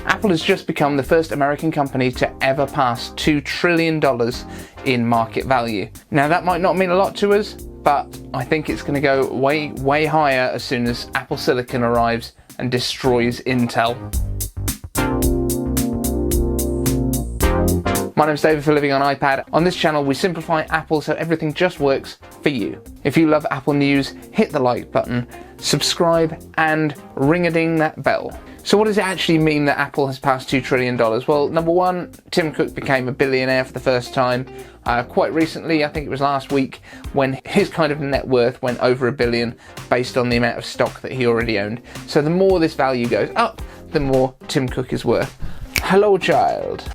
Apple has just become the first American company to ever pass $2 trillion in market value. Now that might not mean a lot to us, but I think it's going to go way, way higher as soon as Apple Silicon arrives and destroys Intel. My name's David for Living on iPad. On this channel we simplify Apple so everything just works for you. If you love Apple news, hit the like button, subscribe and ring-a-ding that bell. So what does it actually mean that Apple has passed $2 trillion? Well, number one, Tim Cook became a billionaire for the first time quite recently. I think it was last week when his kind of net worth went over $1 billion based on the amount of stock that he already owned. So the more this value goes up, the more Tim Cook is worth. Hello, child.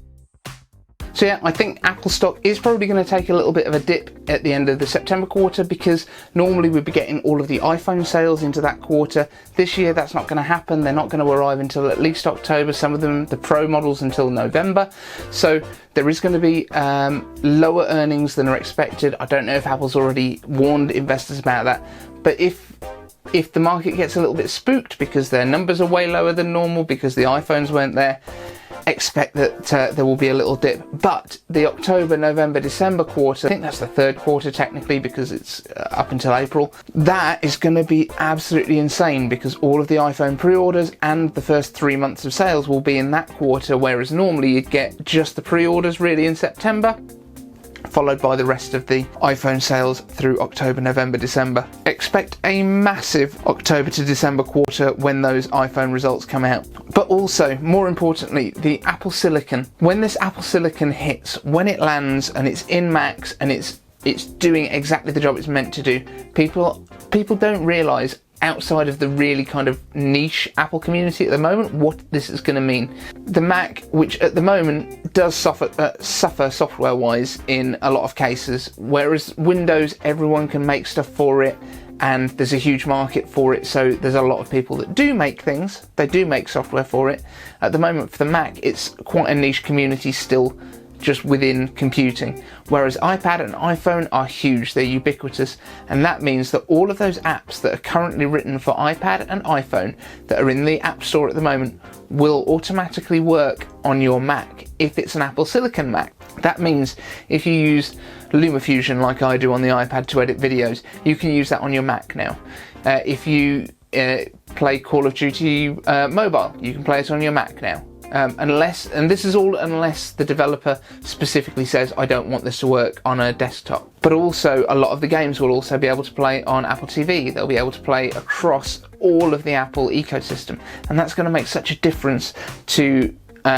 So yeah, I think Apple stock is probably going to take a little bit of a dip at the end of the September quarter because normally we'd be getting all of the iPhone sales into that quarter. This year that's not going to happen. They're not going to arrive until at least October, some of them, the Pro models, until November. So there is going to be lower earnings than are expected. I don't know if Apple's already warned investors about that, but if the market gets a little bit spooked because their numbers are way lower than normal because the iPhones weren't there, expect that there will be a little dip. But the October, November, December quarter, I think that's the third quarter technically because it's up until April, that is going to be absolutely insane because all of the iPhone pre-orders and the first 3 months of sales will be in that quarter, whereas normally you'd get just the pre-orders really in September, followed by the rest of the iPhone sales through October, November, December. Expect a massive October to December quarter when those iPhone results come out. But also, more importantly, the Apple Silicon. When this Apple Silicon hits, when it lands and it's in Macs and it's doing exactly the job it's meant to do, people don't realise, outside of the really kind of niche Apple community at the moment, what this is going to mean. The Mac, which at the moment does suffer software-wise in a lot of cases, whereas Windows, everyone can make stuff for it, and there's a huge market for it, so there's a lot of people that do make things, they do make software for it. At the moment for the Mac, it's quite a niche community still, just within computing, whereas iPad and iPhone are huge, they're ubiquitous, and that means that all of those apps that are currently written for iPad and iPhone that are in the App Store at the moment will automatically work on your Mac if it's an Apple Silicon Mac. That means if you use LumaFusion like I do on the iPad to edit videos, you can use that on your Mac now. If you play Call of Duty mobile, you can play it on your Mac now. Unless the developer specifically says, I don't want this to work on a desktop. But also, a lot of the games will also be able to play on Apple TV. They'll be able to play across all of the Apple ecosystem. And that's going to make such a difference to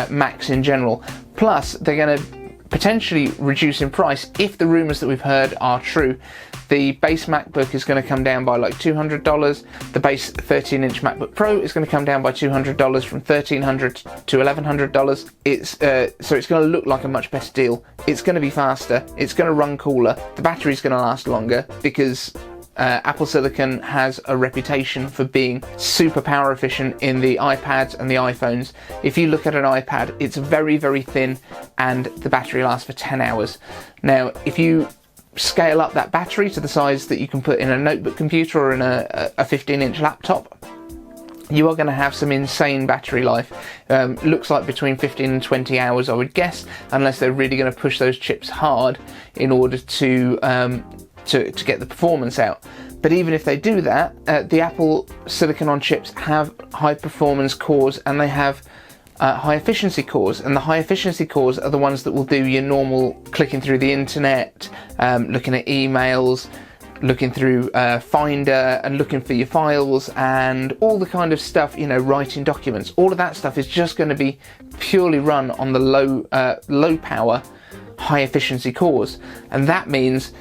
Macs in general. Plus, they're going to potentially reduce in price if the rumours that we've heard are true. The base MacBook is going to come down by like $200. The base 13-inch MacBook Pro is going to come down by $200 from $1,300 to $1,100. So it's going to look like a much better deal. It's going to be faster. It's going to run cooler. The battery's going to last longer because Apple Silicon has a reputation for being super power efficient in the iPads and the iPhones. If you look at an iPad, it's very, very thin and the battery lasts for 10 hours. Now, if you scale up that battery to the size that you can put in a notebook computer or in a 15-inch laptop, you are going to have some insane battery life. Looks like between 15 and 20 hours, I would guess, unless they're really going to push those chips hard in order to get the performance out. But even if they do that, the Apple Silicon on chips have high performance cores and they have high efficiency cores, and the high efficiency cores are the ones that will do your normal clicking through the internet, looking at emails, looking through Finder and looking for your files and all the kind of stuff, writing documents. All of that stuff is just going to be purely run on the low power, high efficiency cores, and that means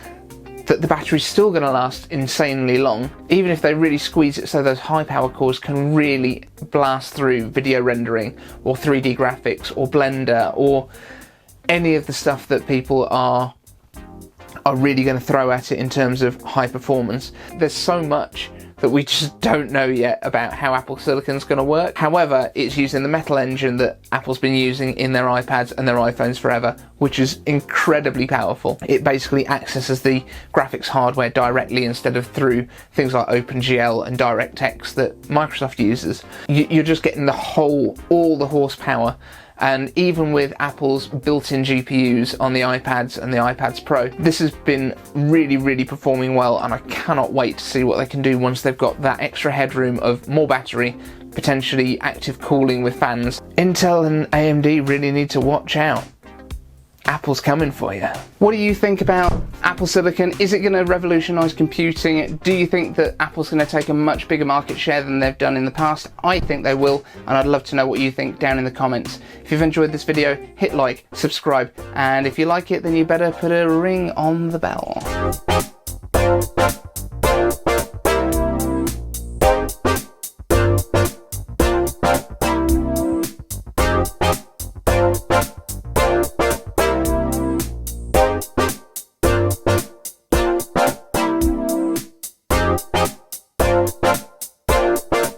that the battery's still going to last insanely long, even if they really squeeze it so those high power cores can really blast through video rendering or 3D graphics or Blender or any of the stuff that people are really going to throw at it in terms of high performance. There's so much that we just don't know yet about how Apple Silicon's going to work. However, it's using the metal engine that Apple's been using in their iPads and their iPhones forever, which is incredibly powerful. It basically accesses the graphics hardware directly instead of through things like OpenGL and DirectX that Microsoft uses. You're just getting all the horsepower. And even with Apple's built-in GPUs on the iPads and the iPads Pro, this has been really performing well, and I cannot wait to see what they can do once they've got that extra headroom of more battery, potentially active cooling with fans. Intel and AMD really need to watch out. Apple's coming for you. What do you think about Apple Silicon? Is it going to revolutionize computing? Do you think that Apple's going to take a much bigger market share than they've done in the past? I think they will, and I'd love to know what you think down in the comments. If you've enjoyed this video, hit like, subscribe, and if you like it, then you better put a ring on the bell.